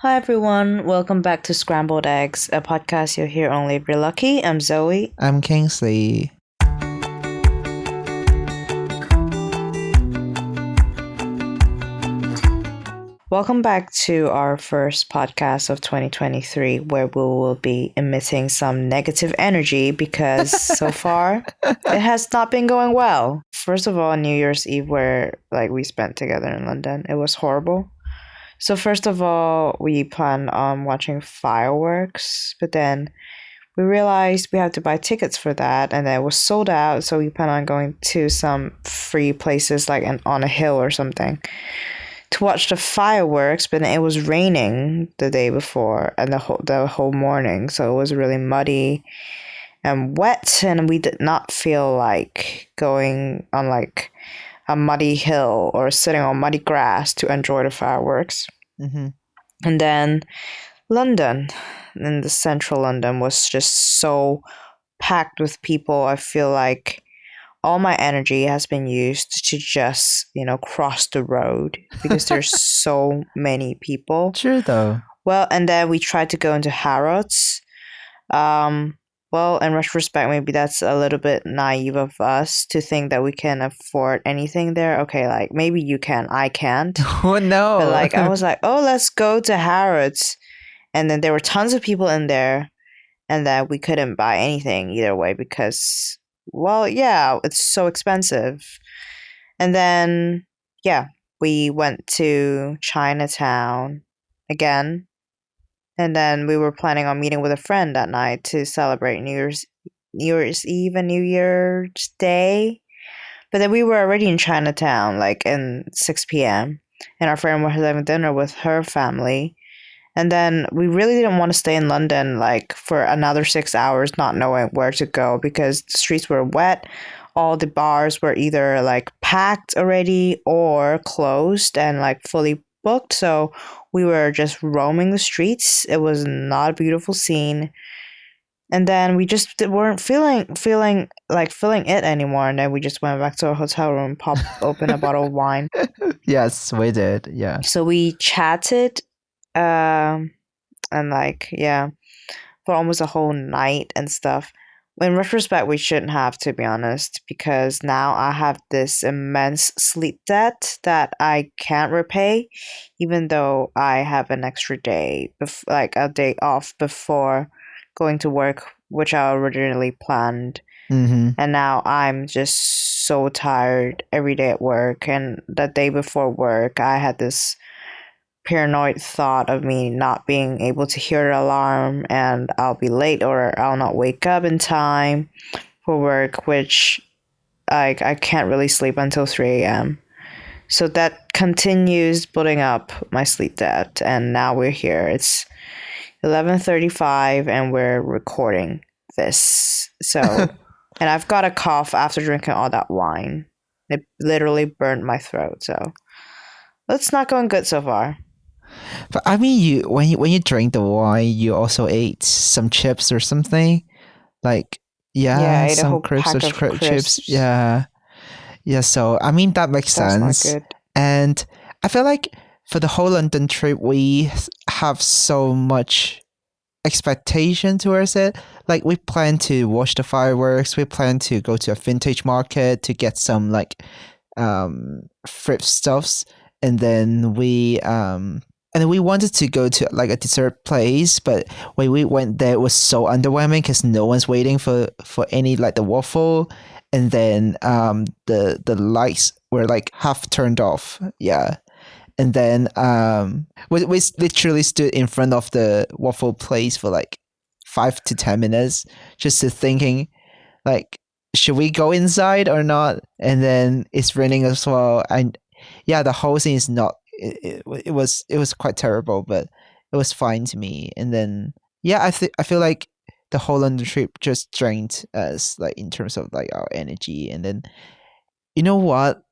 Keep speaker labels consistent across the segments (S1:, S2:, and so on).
S1: Hi everyone, welcome back to Scrambled Eggs, a podcast you'll hear only if you're lucky. I'm Zoe.
S2: I'm Kingsley.
S1: Welcome back to our first podcast of 2023, where we will be emitting some negative energy because so far it has not been going well. First of all, New Year's Eve, where we spent together in London, it was horrible. So first of all, we planned on watching fireworks, but then we realized we had to buy tickets for that, and it was sold out. So we planned on going to some free places, on a hill or something, to watch the fireworks. But it was raining the day before and the whole morning, so it was really muddy and wet, and we did not feel like going on a muddy hill or sitting on muddy grass to enjoy the fireworks.
S2: Mm-hmm.
S1: And then London, in the central London, was just so packed with people. I feel like all my energy has been used to just, cross the road because there's so many people.
S2: True though.
S1: Well, and then we tried to go into Harrods. Well, in retrospect, maybe that's a little bit naive of us to think that we can afford anything there. Okay, maybe you can, I can't.
S2: Oh no.
S1: But I was like, oh, let's go to Harrods. And then there were tons of people in there, and then we couldn't buy anything either way because, well, yeah, it's so expensive. And then, yeah, we went to Chinatown again. And then we were planning on meeting with a friend that night to celebrate New Year's Eve and New Year's Day. But then we were already in Chinatown, in 6 p.m. And our friend was having dinner with her family. And then we really didn't want to stay in London, for another 6 hours, not knowing where to go because the streets were wet. All the bars were either, packed already or closed and, fully booked. So we were just roaming the streets. It was not a beautiful scene. And then we just weren't feeling it anymore. And then we just went back to our hotel room, popped open a bottle of wine.
S2: Yes, we did. Yeah.
S1: So we chatted, and for almost a whole night and stuff. In retrospect, we shouldn't have, to be honest, because now I have this immense sleep debt that I can't repay, even though I have an extra day, a day off before going to work, which I originally planned.
S2: Mm-hmm.
S1: And now I'm just so tired every day at work. And the day before work, I had this paranoid thought of me not being able to hear the alarm and I'll be late or I'll not wake up in time for work, which I can't really sleep until 3 a.m. So that continues building up my sleep debt, and now we're here. It's 11:35 and we're recording this. So and I've got a cough after drinking all that wine. It literally burned my throat, so it's not going good so far.
S2: But I mean, when you drink the wine, you also ate some chips or something.
S1: I ate a
S2: some
S1: whole pack of
S2: chips.
S1: crisps.
S2: Yeah. So I mean that makes
S1: That's not
S2: sense.
S1: good.
S2: And I feel like for the whole London trip, we have so much expectation towards it. We plan to watch the fireworks. We plan to go to a vintage market to get some thrift stuffs, and then we wanted to go to a dessert place, but when we went there, it was so underwhelming because no one's waiting for any the waffle, and then the lights were half turned off. Yeah. And then we literally stood in front of the waffle place for 5 to 10 minutes just to thinking should we go inside or not? And then it's raining as well, and yeah, the whole thing is not it was quite terrible, but it was fine to me. And then yeah, I feel like the whole London trip just drained us in terms of our energy. And then you know what,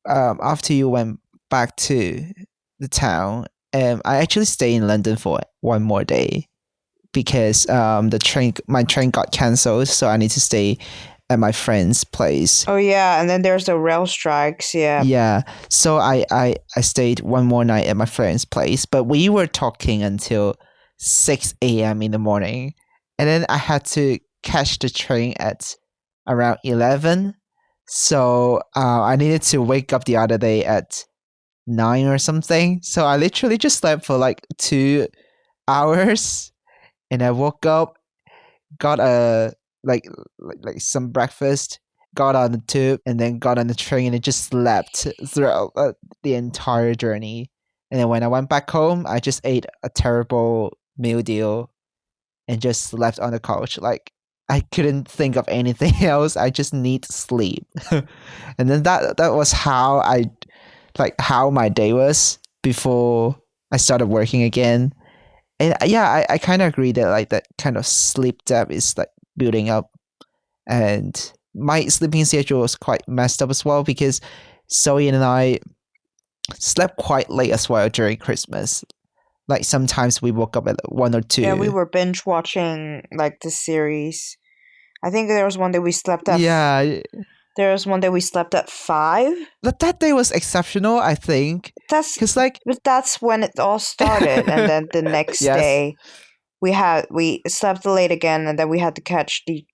S2: after you went back to the town, I actually stayed in London for one more day because my train got cancelled, so I need to stay at my friend's place.
S1: Oh yeah, and then there's the rail strikes. Yeah.
S2: Yeah, so I stayed one more night at my friend's place, but we were talking until 6 a.m. in the morning, and then I had to catch the train at around 11. So I needed to wake up the other day at 9 or something. So I literally just slept for like 2 hours, and I woke up, got a like some breakfast, got on the tube, and then got on the train and just slept throughout the entire journey. And then when I went back home, I just ate a terrible meal deal and just slept on the couch. Like I couldn't think of anything else. I just need sleep. And then that was how my day was before I started working again. And yeah, I kind of agree that like that kind of sleep debt is like building up, and my sleeping schedule was quite messed up as well because Zoe and I slept quite late as well during Christmas. Like sometimes we woke up at 1 or 2.
S1: Yeah, we were binge watching like the series. I think there was one day we slept at.
S2: Yeah,
S1: There was one day we slept at 5.
S2: but that day was exceptional, I think,
S1: That's
S2: because like
S1: but that's when it all started, and then the next
S2: Yes.
S1: day we slept late again, and then we had to catch the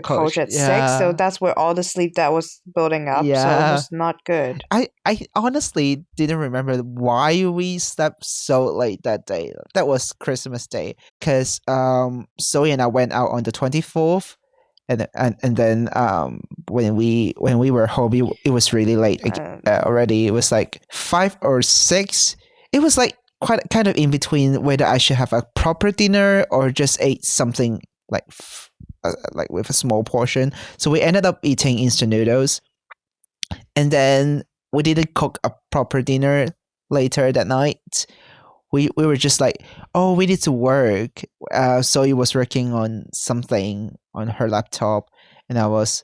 S1: coach at 6. So that's where all the sleep that was building up. So it
S2: Yeah.
S1: was not good.
S2: I honestly didn't remember why we slept so late that day. That was Christmas Day, because Zoe and I went out on the 24th, and then when we were home, it was really late already. It was like 5 or 6. It was like quite kind of in between whether I should have a proper dinner or just ate something like with a small portion. So we ended up eating instant noodles, and then we didn't cook a proper dinner later that night. We were just like, oh, we need to work. Zoe was working on something on her laptop, and I was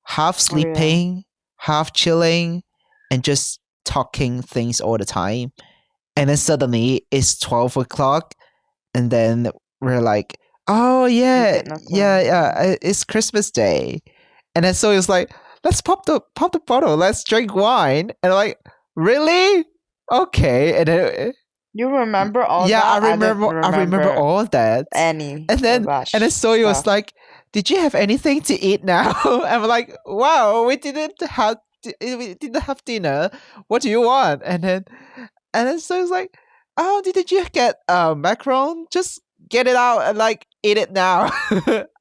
S2: half sleeping, half chilling, and just talking things all the time. And then suddenly it's 12 o'clock, and then we're like, oh yeah, it's Christmas Day. And then so it's like, let's pop the bottle, let's drink wine. And I'm like, really? Okay. And then
S1: You remember all
S2: yeah,
S1: that?
S2: I remember all of that.
S1: Any
S2: And then
S1: of that
S2: Zoe was
S1: stuff.
S2: like, did you have anything to eat now? I'm like, wow, we didn't have dinner. What do you want? And then Zoe was like, oh, did you get macaron? Just get it out and like eat it now.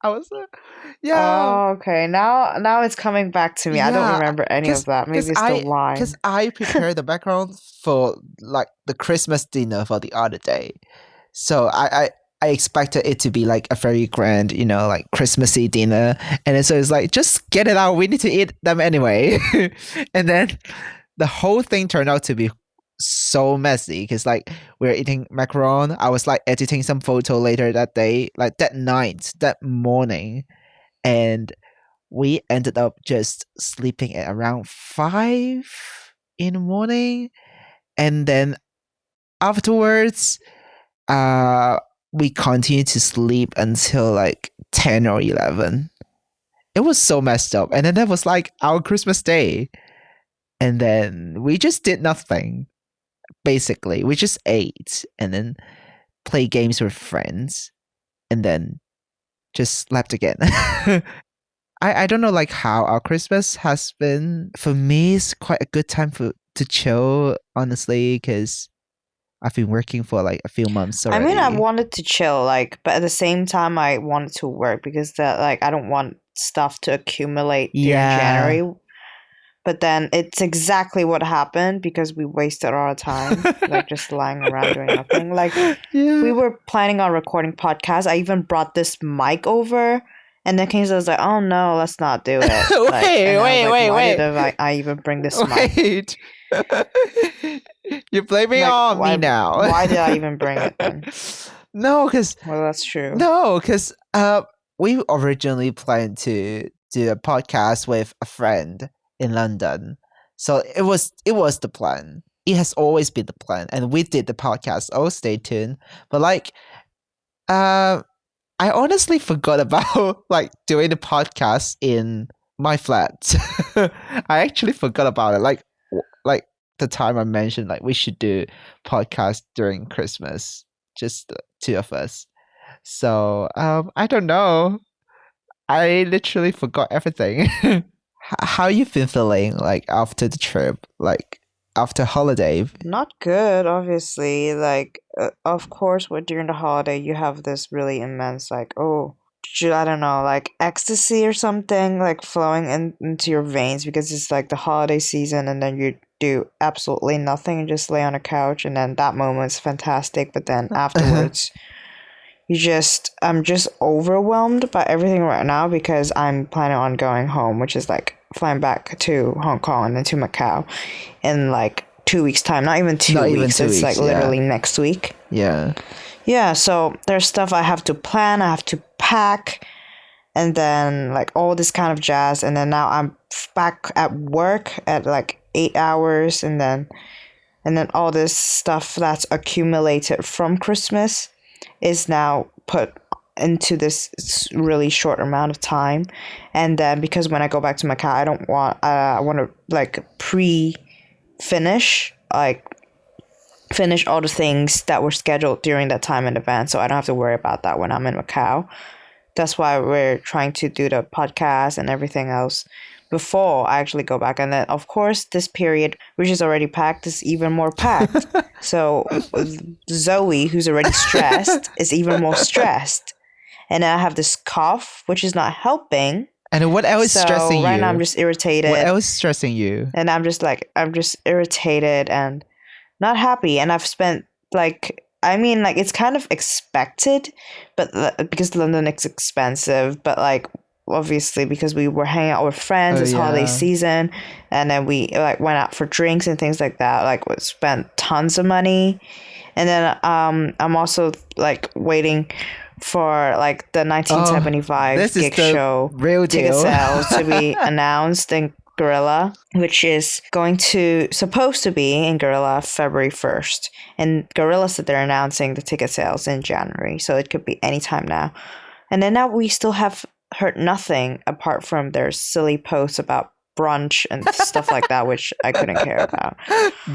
S2: I was yeah.
S1: Oh, okay. Now it's coming back to me. I don't
S2: Yeah,
S1: remember any of that. Maybe it's the wine.
S2: Because I prepared the macaron for like the Christmas dinner for the other day. So I expected it to be like a very grand, like Christmassy dinner. And then so it's like, just get it out. We need to eat them anyway. And then the whole thing turned out to be so messy because like we were eating macaron. I was like editing some photo later that day, like that night, that morning. And we ended up just sleeping at around 5 in the morning. And then afterwards, we continued to sleep until like 10 or 11. It was so messed up. And then that was like our Christmas Day. And then we just did nothing. Basically, we just ate and then play games with friends and then just slept again. I don't know like how our Christmas has been. For me, it's quite a good time to chill, honestly, because I've been working for like a few months already.
S1: I mean, I wanted to chill, like, but at the same time, I wanted to work because that, like, I don't want stuff to accumulate during January. But then it's exactly what happened because we wasted our time, like just lying around doing nothing. Like we were planning on recording podcasts. I even brought this mic over, and then Kingsley was like, "Oh no, let's not do it." Wait. Why did I even bring this mic?
S2: You're blaming on me now.
S1: Why did I even bring it then?
S2: No, because
S1: that's true.
S2: No, because we originally planned to do a podcast with a friend in London. So it was the plan. It has always been the plan. And we did the podcast. Oh, stay tuned. But like I honestly forgot about like doing the podcast in my flat. I actually forgot about it. Like the time I mentioned, like we should do podcast during Christmas, just the two of us. So I don't know. I literally forgot everything. How you been feeling like after the trip, like after holiday?
S1: Not good, obviously. Like, of course, during the holiday, you have this really immense, like, oh, I don't know, like ecstasy or something, like flowing into your veins because it's like the holiday season, and then you do absolutely nothing and just lay on a couch, and then that moment's fantastic. But then afterwards, I'm just overwhelmed by everything right now because I'm planning on going home, which is like flying back to Hong Kong and then to Macau in like 2 weeks time. Not even two
S2: Not even
S1: weeks.
S2: 2
S1: It's like
S2: weeks, yeah.
S1: literally next week.
S2: Yeah.
S1: Yeah, so there's stuff I have to plan, I have to pack, and then like all this kind of jazz. And then now I'm back at work at like 8 hours, and then all this stuff that's accumulated from Christmas is now put into this really short amount of time. And then because when I go back to Macau, I want to like finish all the things that were scheduled during that time in advance, so I don't have to worry about that when I'm in Macau. That's why we're trying to do the podcast and everything else before I actually go back. And then, of course, this period, which is already packed, is even more packed. So Zoe, who's already stressed, is even more stressed. And then I have this cough, which is not helping.
S2: And what else is stressing you?
S1: Right now I'm just irritated.
S2: What else is stressing you?
S1: And I'm just irritated and not happy. And I've spent it's kind of expected, but because London is expensive, but like obviously because we were hanging out with friends this holiday season, and then we like went out for drinks and things like that, like we spent tons of money. And then I'm also like waiting for like the 1975 gig show
S2: real
S1: ticket
S2: deal.
S1: sales to be announced in Gorilla, which is supposed to be in Gorilla February 1st. And Gorilla said they're announcing the ticket sales in January, so it could be any time now. And then now we still have heard nothing apart from their silly posts about brunch and stuff like that, which I couldn't care about.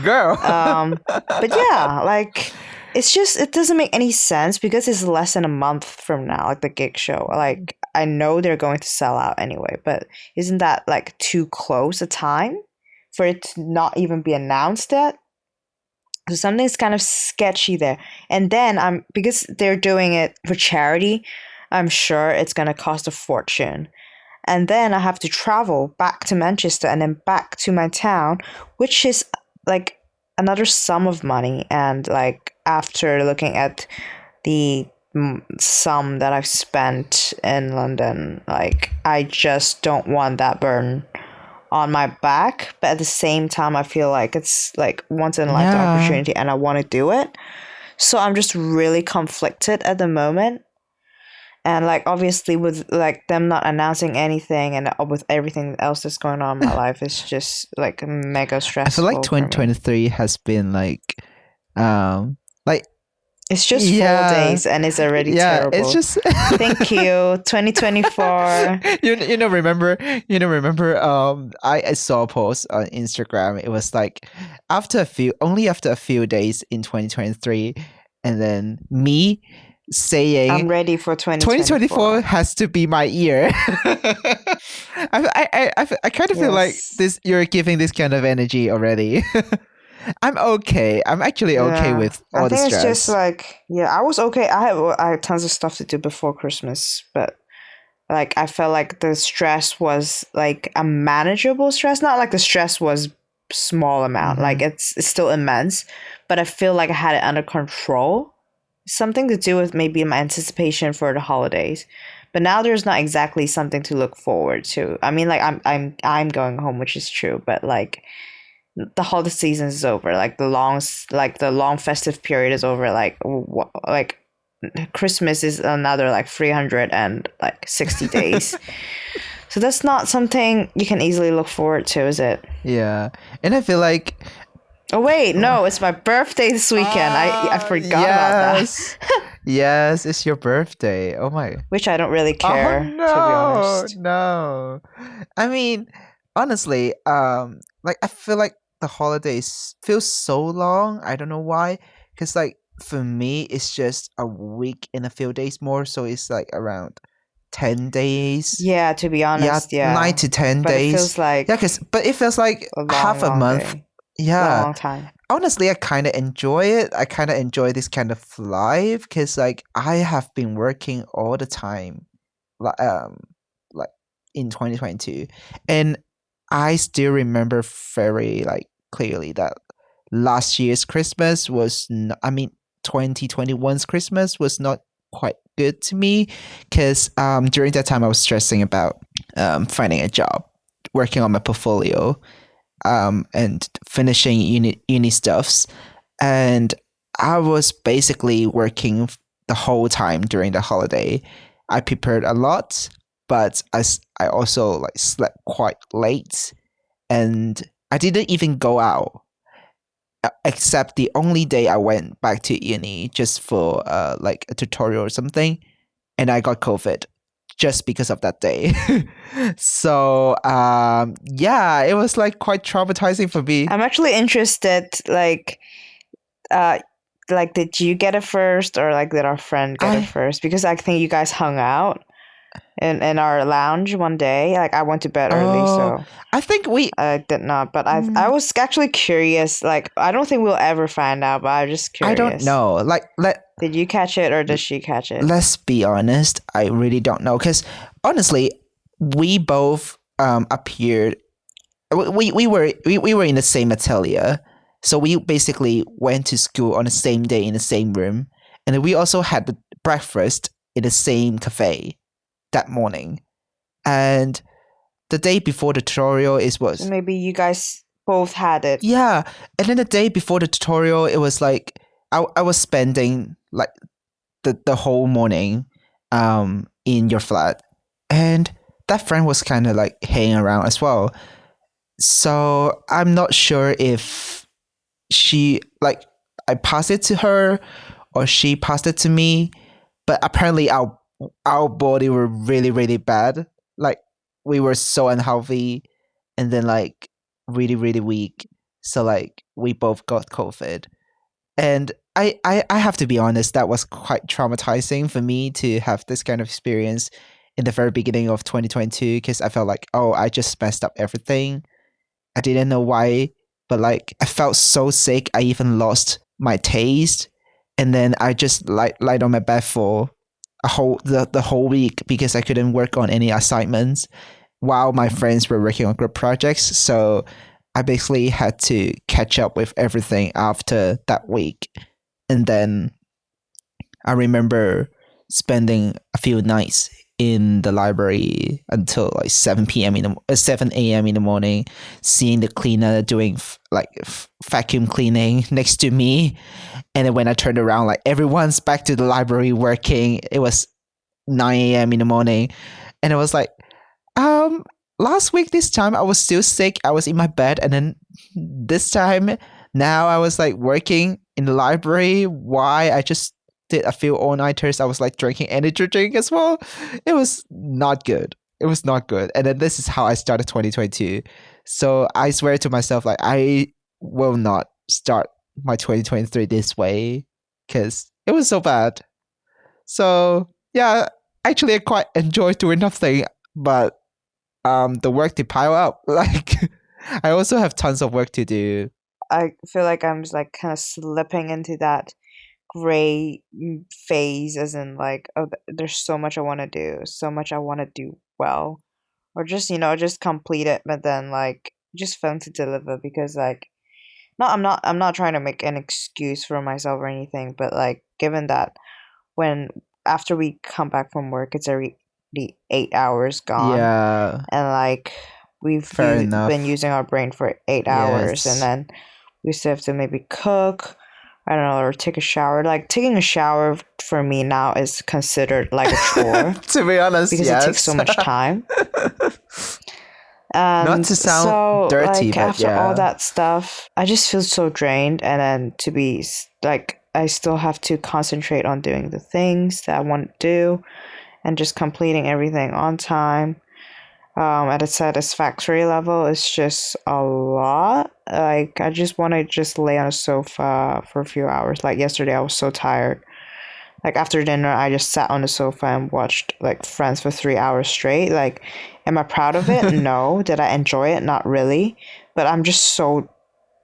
S2: Girl.
S1: But yeah, like it doesn't make any sense because it's less than a month from now, like the gig show. Like I know they're going to sell out anyway, but isn't that like too close a time for it to not even be announced yet? So something's kind of sketchy there. And then because they're doing it for charity, I'm sure it's gonna cost a fortune. And then I have to travel back to Manchester and then back to my town, which is like another sum of money. And like after looking at the sum that I've spent in London, like I just don't want that burden on my back. But at the same time, I feel like it's like once in a lifetime opportunity and I want to do it. So I'm just really conflicted at the moment. And like obviously with like them not announcing anything and with everything else that's going on in my life, it's just like mega stressful.
S2: I feel like 2023 has been like
S1: it's just 4 days and it's already terrible.
S2: It's just
S1: thank you 2024.
S2: remember I saw a post on Instagram. It was like after a few days in 2023, and then me saying
S1: I'm ready for
S2: 2024 has to be my year. I kind of feel like this. You're giving this kind of energy already. I'm okay. I'm actually okay with all the stress.
S1: I think it's just like I was okay. I had tons of stuff to do before Christmas, but like I felt like the stress was like a manageable stress. Not like the stress was small amount. Mm-hmm. Like it's still immense, but I feel like I had it under control. Something to do with maybe my anticipation for the holidays, but now there's not exactly something to look forward to. I mean, like I'm going home, which is true, but like the holiday season is over. Like the long festive period is over. Like Christmas is another like 360 days. So that's not something you can easily look forward to, is it?
S2: Yeah, and I feel like.
S1: Oh wait, no, it's my birthday this weekend. I forgot about that.
S2: Yes, it's your birthday. Oh my.
S1: which I don't really
S2: Oh
S1: care, to be
S2: no,
S1: honest.
S2: no. I mean, honestly, like I feel like the holidays feel so long. I don't know why. Cause like for me, it's just a week and a few days more, so it's like around 10 days.
S1: Yeah, to be
S2: Yeah,
S1: honest,
S2: nine
S1: yeah.
S2: to ten
S1: But it
S2: days.
S1: feels
S2: Yeah,
S1: like
S2: cause but it feels like
S1: a long,
S2: half a
S1: long
S2: month.
S1: day. Long,
S2: Yeah,
S1: long time.
S2: honestly, I kind of enjoy it. I kind of enjoy this kind of life because like I have been working all the time, like like in 2022, and I still remember very like clearly that last year's Christmas was I mean 2021's Christmas was not quite good to me because during that time I was stressing about finding a job, working on my portfolio, and finishing uni stuffs, and I was basically working the whole time during the holiday. I prepared a lot, but I also like slept quite late, and I didn't even go out except the only day I went back to uni just for like a tutorial or something, and I got COVID just because of that day. So yeah, it was like quite traumatizing for me.
S1: I'm actually interested, uh, did you get it first, or like did our friend get it
S2: I
S1: first? Because I think you guys hung out in our lounge one day. Like I went to bed early,
S2: oh,
S1: so
S2: I think we
S1: I did not. But I
S2: mm,
S1: was actually curious. Like I don't think we'll ever find out, but I was just
S2: I don't
S1: curious.
S2: know. Like
S1: Did you catch it or did she catch it?
S2: let's be honest, I really don't know because honestly, we both appeared. We were in the same atelier, so we basically went to school on the same day in the same room, and then we also had the breakfast in the same cafe that morning. And the day before the tutorial is
S1: So
S2: was
S1: maybe you guys both had it.
S2: yeah, and then the day before the tutorial, it was like I was spending like the whole morning in your flat, and that friend was kind of like hanging around as well. So I'm not sure if she like I passed it to her or she passed it to me, but apparently our body were really bad. Like we were so unhealthy, and then like really weak. So like we both got COVID, and I have to be honest, that was quite traumatizing for me to have this kind of experience in the very beginning of 2022 because I felt like, oh, I just messed up everything. I didn't know why, but like I felt so sick. I even lost my taste, and then I just lied on my bed for the whole week because I couldn't work on any assignments while my friends were working on group projects. So I basically had to catch up with everything after that week. And then I remember spending a few nights in the library until like 7 p.m. 7 a.m. in the morning, seeing the cleaner doing vacuum cleaning next to me. And then when I turned around, like everyone's back to the library working. It was 9 a.m. in the morning. And it was like, um, last week, this time I was still sick. I was in my bed. And then this time, now I was like working in the library. Why? I just did a few all-nighters. I was like drinking energy drink as well. It was not good. It was not good. And then this is how I started 2022. So I swear to myself, like I will not start my 2023 this way because it was so bad. So yeah, actually I quite enjoy doing nothing, but the work to pile up. Like I also have tons of work to do.
S1: I feel like I'm just like kind of slipping into that gray phase, as in like, oh, there's so much I want to do, so much I want to do well, or just just complete it, but then like just fail to deliver because like, no, I'm not trying to make an excuse for myself or anything, but like given that when after we come back from work, it's already 8 hours gone,
S2: Yeah,
S1: and like
S2: fair
S1: been
S2: enough.
S1: using our brain for 8 hours, and
S2: Yes.
S1: then we still have to maybe cook, I don't know, or take a shower. Like taking a shower for me now is considered like a chore
S2: To be honest,
S1: because it takes so
S2: yes.
S1: much time.
S2: Not
S1: And
S2: to sound
S1: so
S2: dirty,
S1: like
S2: but
S1: after all
S2: yeah.
S1: that stuff, I just feel so drained, and then to be like I still have to concentrate on doing the things that I want to do and just completing everything on time. At a satisfactory level, it's just a lot. Like, I just want to just lay on a sofa for a few hours. Like yesterday, I was so tired. Like after dinner, I just sat on the sofa and watched like Friends for 3 hours straight. Like, am I proud of it? No. Did I enjoy it? Not really. But I'm just so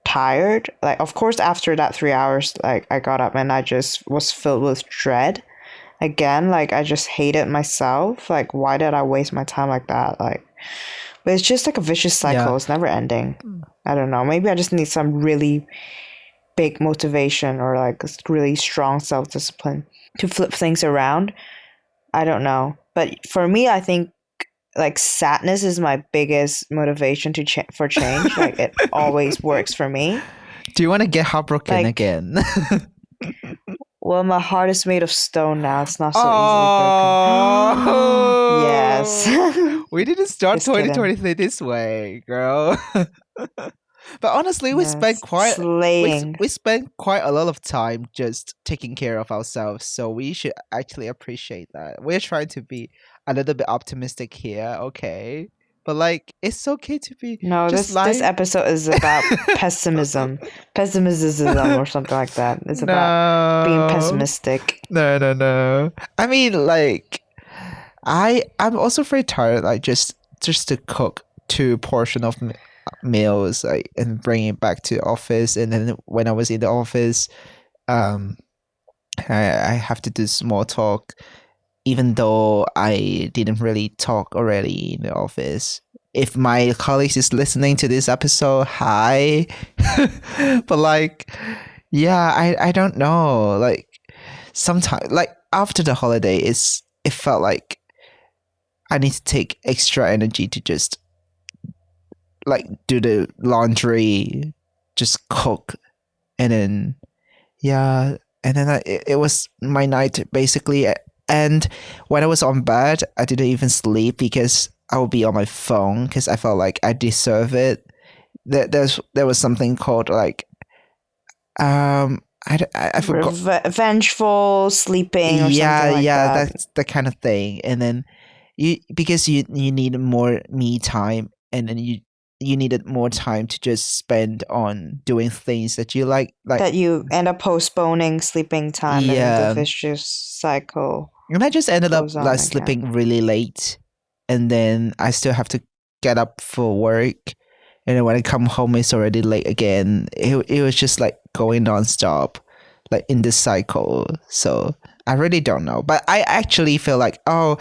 S1: tired. Like, of course, after that 3 hours, like I got up and I just was filled with dread. Again, like I just hated myself. Like, why did I waste my time like that? Like, but it's just like a vicious cycle.
S2: Yeah.
S1: It's never ending. I don't know. Maybe I just need some really big motivation or like a really strong self discipline to flip things around. I don't know. But for me, I think like sadness is my biggest motivation to for change. Like it always works for me.
S2: Do you want to get heartbroken
S1: Like,
S2: again?
S1: well, my heart is made of stone now. It's not so easily broken. Yes.
S2: Oh, we didn't start
S1: Just kidding.
S2: 2023 this way, girl. But honestly, we spent
S1: Yes. Slaying.
S2: we spent quite a lot of time just taking care of ourselves, so we should actually appreciate that. We're trying to be a little bit optimistic here, okay? But like, it's okay to be
S1: No,
S2: just
S1: this episode is about pessimism or something like that. It's about being pessimistic.
S2: No. I mean, like, I'm also very tired. Like, just to cook 2 portion of meals, like, and bring it back to the office. And then when I was in the office, I have to do small talk, even though I didn't really talk already in the office. If my colleagues is listening to this episode, hi. But like, yeah, I don't know. Like, sometimes, like after the holiday, it felt like I need to take extra energy to just like do the laundry, just cook, and then yeah, and then it was my night basically. And when I was on bed, I didn't even sleep because I would be on my phone because I felt like I deserve it. There was something called like I forgot.
S1: Vengeful sleeping or
S2: Yeah,
S1: something like
S2: yeah,
S1: that.
S2: that's the kind of thing. And then because you need more me time, and then you needed more time to just spend on doing things that you like
S1: That you end up postponing sleeping time, and
S2: yeah.
S1: the vicious cycle.
S2: And I just ended up
S1: goes on
S2: like
S1: again.
S2: sleeping really late, and then I still have to get up for work, and then when I come home it's already late again. It was just like going nonstop, like in this cycle. So I really don't know, but I actually feel like, oh,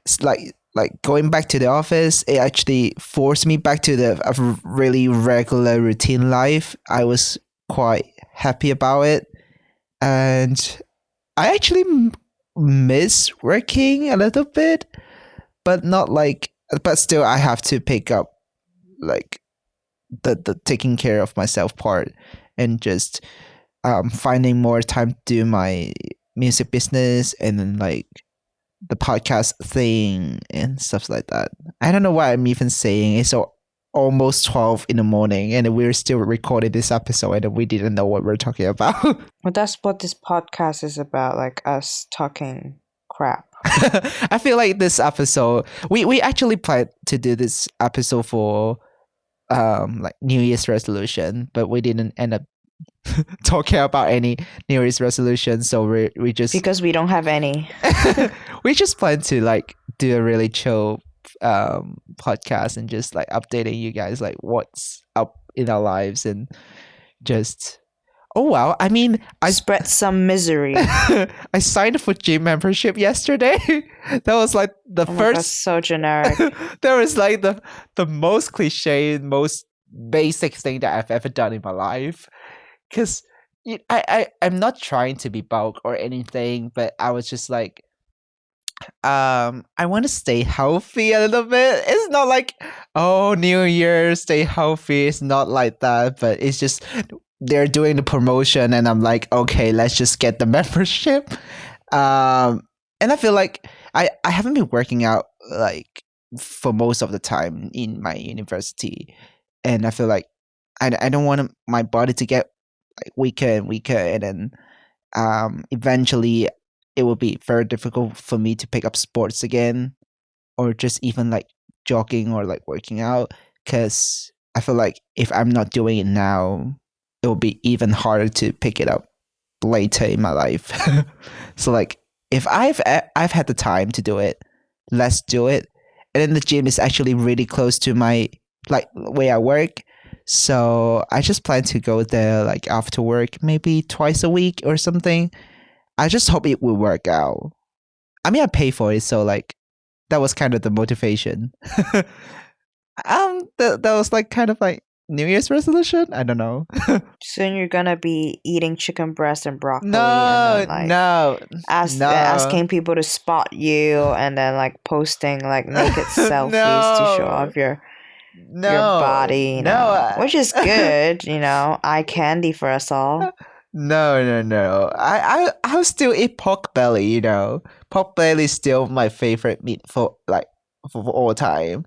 S2: it's like going back to the office, it actually forced me back to a really regular routine life. I was quite happy about it, and I actually miss working a little bit, but not like, but still I have to pick up like the taking care of myself part, and just finding more time to do my music business, and then like the podcast thing and stuff like that. I don't know why I'm even saying it's almost 12 in the morning and we're still recording this episode and we didn't know what we're talking about.
S1: Well, that's what this podcast is about, like us talking crap.
S2: I feel like this episode, we actually planned to do this episode for like New Year's resolution, but we didn't end up talking about any New Year's resolution, so we just,
S1: because we don't have any.
S2: we just plan to like do a really chill podcast and just like updating you guys like what's up in our lives, and just, oh wow, I mean, I
S1: spread some misery.
S2: I signed up for gym membership yesterday. That was like the first.
S1: That's so generic.
S2: That was like the most cliche, most basic thing that I've ever done in my life. Because I'm not trying to be bulk or anything, but I was just like, I want to stay healthy a little bit. It's not like, oh, New Year, stay healthy. It's not like that, but it's just they're doing the promotion, and I'm like, okay, let's just get the membership. And I feel like I haven't been working out like for most of the time in my university, and I feel like I don't want my body to get like weaker and weaker, and then eventually it will be very difficult for me to pick up sports again, or just even like jogging or like working out, because I feel like if I'm not doing it now, it will be even harder to pick it up later in my life. So like if I've had the time to do it, let's do it. And then the gym is actually really close to my like where I work. So I just plan to go there like after work, maybe twice a week or something. I just hope it will work out. I mean, I pay for it, so like that was kind of the motivation. That was like kind of like New Year's resolution. I don't know.
S1: Soon you're gonna be eating chicken breast and broccoli, and
S2: No,
S1: then like
S2: no, no,
S1: asking people to spot you, and then like posting like naked selfies to show
S2: no,
S1: off your
S2: no,
S1: body, you
S2: no.
S1: know, which is good, you know, eye candy for us all.
S2: No, no, no. I'll still eat pork belly. You know, pork belly is still my favorite meat for like for all time.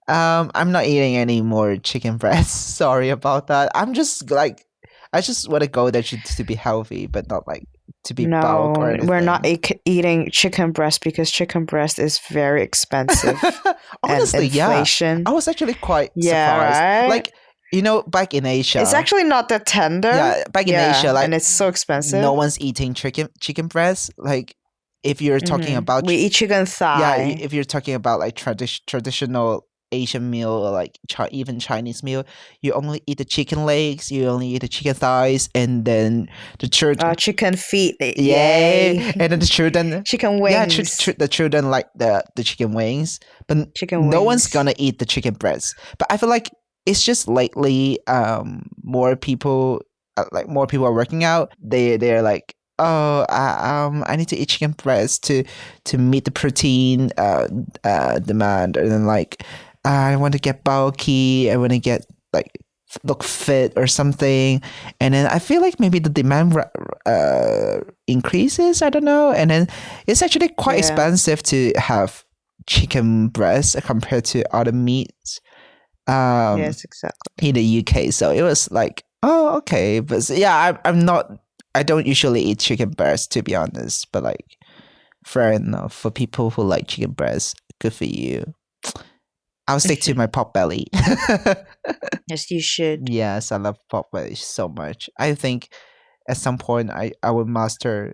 S2: I'm not eating any more chicken breasts. Sorry about that. I'm just like, I just want to go there to be healthy, but not like to be bulk or
S1: No, we're not
S2: anything.
S1: eating chicken breast because chicken breast is very expensive and
S2: Honestly, yeah, I
S1: inflation.
S2: was actually quite
S1: Yeah,
S2: surprised.
S1: right?
S2: Like, you know, back in
S1: It's
S2: Asia,
S1: actually not that tender.
S2: yeah, back in Asia,
S1: Yeah,
S2: like
S1: and it's so
S2: no
S1: expensive.
S2: one's eating chicken breast. Like, if you're talking about
S1: We eat chicken
S2: yeah,
S1: thigh.
S2: if you're talking about like traditional Asian meal or like even Chinese meal, you only eat the chicken legs, you only eat the chicken thighs, and then the children,
S1: Chicken feet.
S2: yay,
S1: Yay.
S2: and then the children,
S1: Chicken
S2: yeah,
S1: wings.
S2: the children like the chicken wings, but
S1: Chicken
S2: no one's
S1: wings.
S2: gonna eat the chicken breasts. But I feel like it's just lately, more people, more people are working out. They're like, oh, I need to eat chicken breast to meet the protein demand, and then like I want to get bulky, I want to get like look fit or something, and then I feel like maybe the demand increases. I don't know, and then it's actually quite
S1: Yeah.
S2: expensive to have chicken breast compared to other meats
S1: Yes, exactly.
S2: in the UK. So it was like, oh, okay, but yeah, I'm not. I don't usually eat chicken breast, to be honest, but like fair enough for people who like chicken breast. Good for you. I'll stick to my pork belly.
S1: Yes, you should.
S2: Yes, I love pork belly so much. I think at some point I will master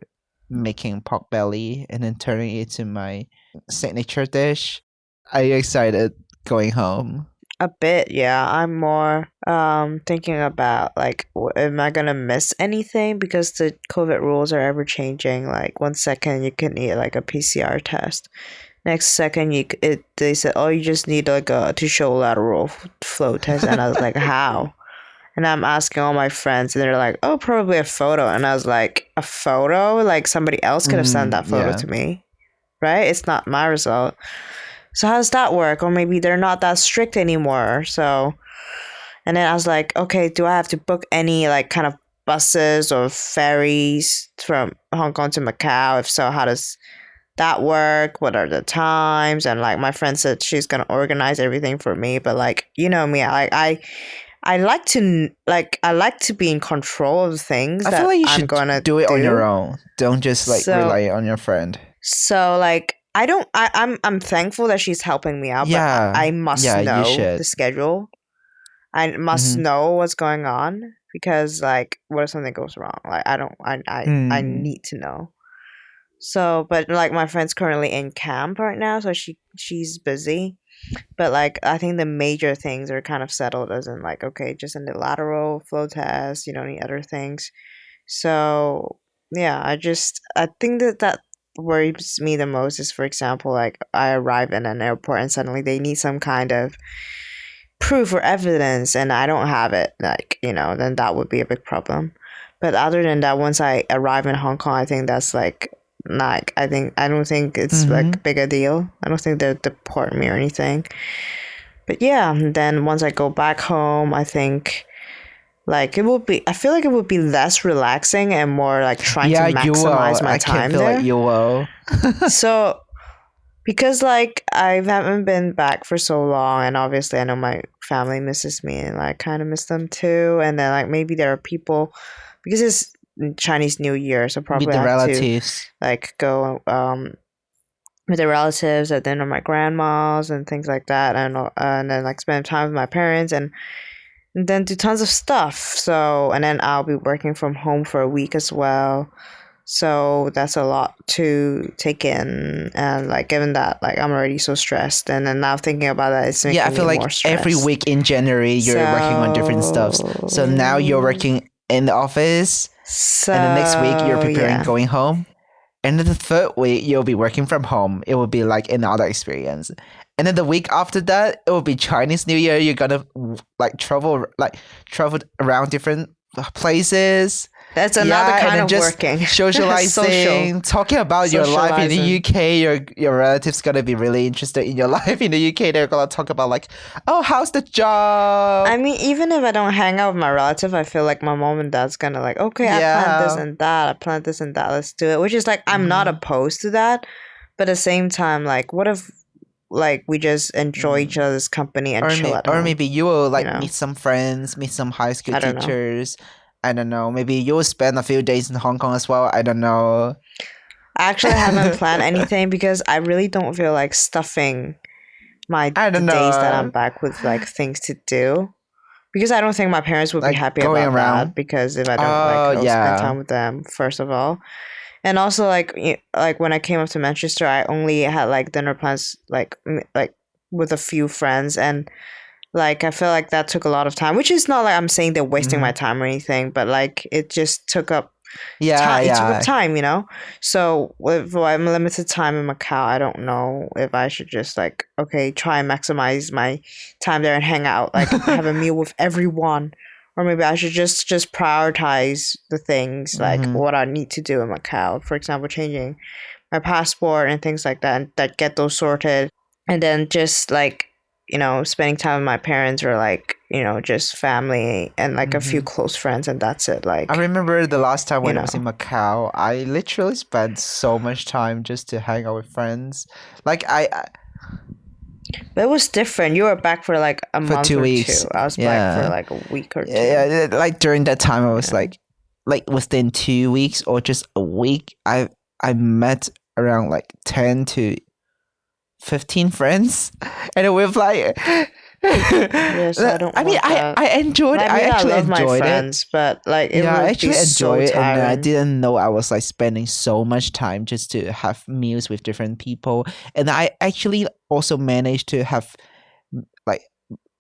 S2: making pork belly and then turning it into my signature dish. Are you excited going home?
S1: A bit, yeah. I'm more thinking about like am I gonna miss anything because the COVID rules are ever changing. Like 1 second you can need like a PCR test. Next second they said, oh, you just need like a to show lateral flow test, and I was like, how? And I'm asking all my friends, and they're like, oh, probably a photo. And I was like, a photo? Like somebody else could have sent that photo
S2: Yeah.
S1: to me, right? It's not my result. So how does that work? Or maybe they're not that strict anymore. So, and then I was like, okay, do I have to book any like kind of buses or ferries from Hong Kong to Macau? If so, how does that work? What are the times? And like my friend said, she's gonna organize everything for me. But like you know me, I like to I like to be in control of things
S2: I feel
S1: that
S2: like you
S1: I'm
S2: should
S1: gonna
S2: do it on your
S1: do.
S2: own. Don't just like
S1: So
S2: rely on your friend.
S1: so like I don't I'm thankful that she's helping me out, but
S2: Yeah.
S1: I must
S2: Yeah, you
S1: know the
S2: should.
S1: schedule. I must
S2: Mm-hmm.
S1: know what's going on because like what if something goes wrong? Like I don't I
S2: Mm.
S1: need to know. So, but like my friend's currently in camp right now, so she's busy. But like I think the major things are kind of settled as in like okay, just in the lateral flow test, you don't need other things. So yeah, I think that worries me the most is for example like I arrive in an airport and suddenly they need some kind of proof or evidence and I don't have it, like, you know, then that would be a big problem. But other than that, once I arrive in Hong Kong, I think that's like I don't think it's
S2: Mm-hmm.
S1: like big a deal. I don't think they'll deport me or anything. But yeah, and then once I go back home, I think like it will be I feel like it would be less relaxing and more like trying to
S2: Yeah, you will.
S1: maximize my
S2: I can
S1: time
S2: feel like
S1: there.
S2: you will.
S1: So because like I haven't been back for so long and obviously I know my family misses me and I kind of miss them too, and then like maybe there are people because it's Chinese New Year, so
S2: With
S1: probably
S2: the
S1: I have to
S2: relatives.
S1: like go with the relatives at dinner, my grandmas and things like that, and then like spend time with my parents and then do tons of stuff. So and then I'll be working from home for a week as well. So that's a lot to take in, and like given that like I'm already so stressed, and then now thinking about that, it's
S2: Yeah, I
S1: making me
S2: feel
S1: more
S2: like every
S1: stressed.
S2: week in January you're working on different stuffs. So now you're
S1: So
S2: working in the office, and the next week you're
S1: so
S2: preparing
S1: yeah.
S2: going home. And then the third week you'll be working from home. It will be like another experience. And then the week after that, it will be Chinese New Year. You're gonna travel around different places.
S1: That's another
S2: Yeah, and
S1: kind
S2: then
S1: of
S2: just
S1: working. Social.
S2: socializing, talking about your life in the
S1: Socializing.
S2: UK. Your relatives gonna be really interested in your life in the UK. They're gonna talk about like, oh, how's the job?
S1: I mean, even if I don't hang out with my relative, I feel like my mom and dad's gonna like, okay, I planned this
S2: Yeah.
S1: and that, I planned this and that, let's do it. Which is like, I'm not
S2: Mhm.
S1: opposed to that, but at the same time, like, what if like we just enjoy each
S2: Mm.
S1: other's company and chill at
S2: Or
S1: home?
S2: maybe you will
S1: You
S2: like
S1: know,
S2: meet some friends, meet some high school
S1: I don't know.
S2: teachers. I don't know. Maybe you'll spend a few days in Hong Kong as well. I don't know.
S1: I actually haven't planned anything because I really don't feel like stuffing
S2: I
S1: the
S2: don't
S1: days that I'm
S2: know.
S1: back with like things to do. Because I don't think my parents would be
S2: Like
S1: happy
S2: going
S1: about
S2: around.
S1: that because if I don't like
S2: Oh
S1: spend
S2: yeah.
S1: time with them first of all. And also like like when I came up to Manchester, I only had like dinner plans like with a few friends, and like I feel like that took a lot of time, which is not like I'm saying they're wasting my
S2: Mhm.
S1: time or anything, but like it just took up
S2: Yeah,
S1: time. It took up
S2: yeah.
S1: time, you know. So with I'm limited time in Macau, I don't know if I should just like okay try and maximize my time there and hang out, like have a meal with everyone, or maybe I should just prioritize the things like
S2: Mhm.
S1: what I need to do in Macau. For example, changing my passport and things like that, and that get those sorted, and then just like spending time with my parents or like just family and like a few
S2: Mhm.
S1: close friends, and that's it.
S2: I
S1: Like
S2: remember the last time
S1: you
S2: when I
S1: know.
S2: was in Macau, I literally spent so much time just to hang out with friends. Like
S1: But it was different. You were back for like a
S2: for
S1: month
S2: two
S1: or
S2: weeks.
S1: two. I was back for
S2: Yeah.
S1: like a week or two.
S2: Yeah, like during that time I was
S1: Yeah.
S2: like within 2 weeks or just a week, I met around like 10 to 15 friends, and we've like
S1: Yes, I don't
S2: I mean
S1: want that. I
S2: I
S1: mean, I
S2: actually
S1: love my
S2: enjoyed it.
S1: friends, but like it
S2: Yeah, I
S1: would be
S2: actually
S1: so
S2: enjoy it, and I
S1: tiring.
S2: didn't know I was like spending so much time just to have meals with different people. And I actually also managed to have like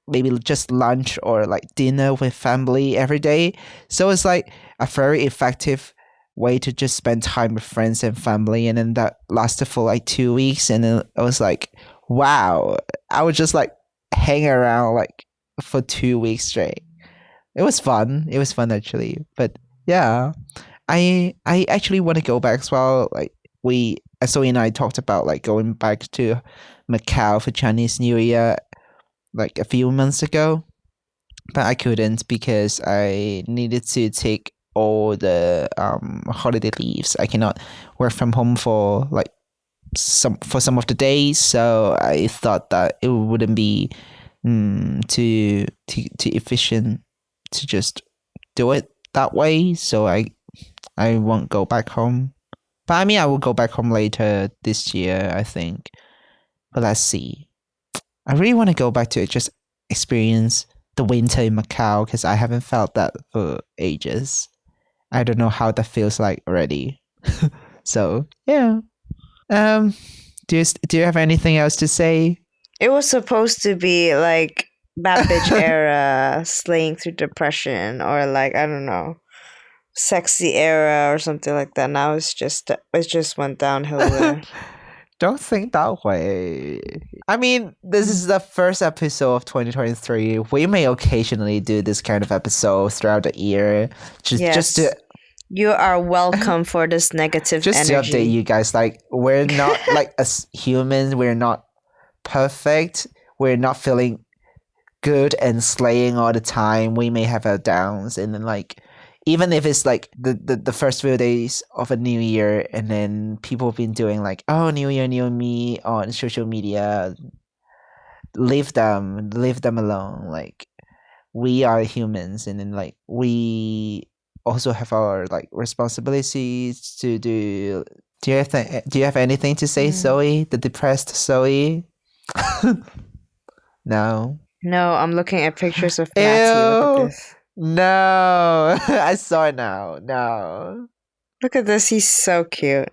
S2: maybe just lunch or like dinner with family every day. So it's like a very effective way to just spend time with friends and family. And then that lasted for like 2 weeks, and then I was like, wow, I would just like hang around like for 2 weeks straight. It was fun. It was fun actually. But yeah, I actually want to go back as well. Like Zoe and I talked about like going back to Macau for Chinese New Year like a few months ago, but I couldn't because I needed to take all the holiday leaves. I cannot work from home for like some of the days, so I thought that it wouldn't be too efficient to just do it that way. So I won't go back home. But I mean, I will go back home later this year, I think. But let's see. I really want to go back to it, just experience the winter in Macau because I haven't felt that for ages. I don't know how that feels like already. So yeah. Um. Do you have anything else to say?
S1: It was supposed to be like bad bitch era, slaying through depression, or like I don't know, sexy era or something like that. Now it just went downhill there.
S2: Don't think that way. I mean, this is the first episode of 2023. We may occasionally do this kind of episode throughout the year, just
S1: Yes,
S2: to
S1: you are welcome for this negative
S2: just to update
S1: energy.
S2: you guys. Like we're not like as humans, we're not perfect. We're not feeling good and slaying all the time. We may have our downs, and then like even if it's like the first few days of a new year, and then people have been doing like, oh, new year, new me on social media, leave them alone. Like we are humans, and then like we also have our like responsibilities to do. Do you have anything to say, Zoe? The depressed Zoe? No.
S1: No, I'm looking at pictures of Matty. Look at
S2: Ew.
S1: this.
S2: No. I saw it now. No.
S1: Look at this. He's so cute.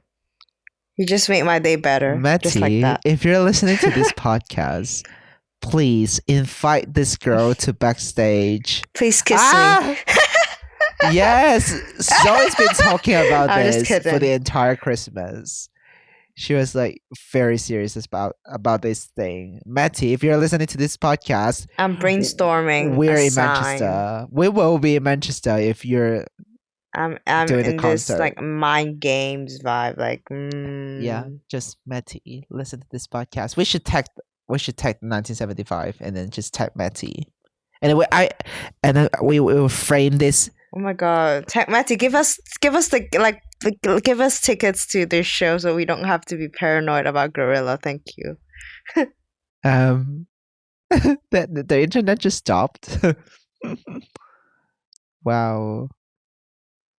S1: He just made my day better. Just like
S2: Matty,
S1: that.
S2: if you're listening to this podcast, please invite this girl to backstage.
S1: Please kiss me.
S2: Yes, Zoe's been talking about
S1: I'm just
S2: this
S1: kidding.
S2: for the entire Christmas. She was like very serious about this thing. Matty, if you're listening to this podcast,
S1: I'm brainstorming.
S2: we're
S1: a
S2: in
S1: sign.
S2: Manchester. We will be in Manchester if you're
S1: I'm
S2: doing the
S1: in this
S2: concert.
S1: like mind games vibe. Like,
S2: Yeah, just Matty, listen to this podcast. We should tag 1975 and then just tag Matty. And then we will frame this.
S1: Oh my god, Matty, give us give us tickets to this show so we don't have to be paranoid about Gorilla. Thank you.
S2: The internet just stopped. Wow.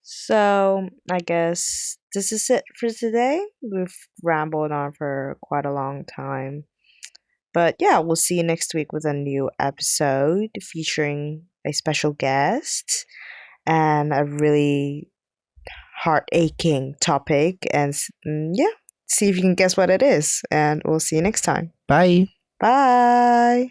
S1: So I guess this is it for today. We've rambled on for quite a long time. But yeah, we'll see you next week with a new episode featuring a special guest and a really heart-aching topic. And yeah, see if you can guess what it is. And we'll see you next time.
S2: Bye.
S1: Bye.